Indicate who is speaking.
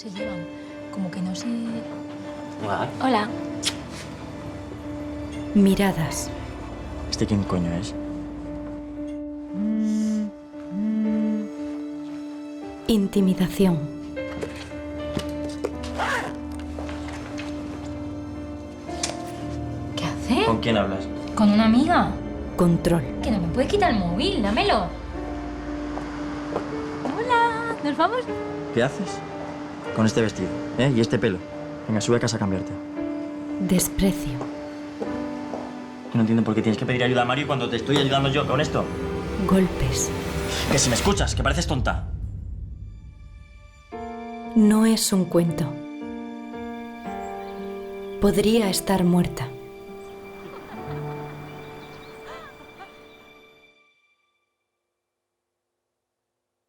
Speaker 1: se llevan. Como que no se...
Speaker 2: Hola.
Speaker 1: Hola.
Speaker 3: Miradas.
Speaker 2: ¿Este quién coño es?
Speaker 3: Intimidación.
Speaker 1: ¿Qué hace?
Speaker 2: ¿Con quién hablas?
Speaker 1: ¿Con una amiga?
Speaker 3: Control.
Speaker 1: Que no me puede quitar el móvil, dámelo. Hola, ¿nos vamos?
Speaker 2: ¿Qué haces? Con este vestido, ¿eh? Y este pelo. Venga, sube a casa a cambiarte.
Speaker 3: Desprecio.
Speaker 2: Que no entiendo por qué tienes que pedir ayuda a Mario cuando te estoy ayudando yo con esto.
Speaker 3: Golpes.
Speaker 2: Que si me escuchas, que pareces tonta.
Speaker 3: No es un cuento. Podría estar muerta.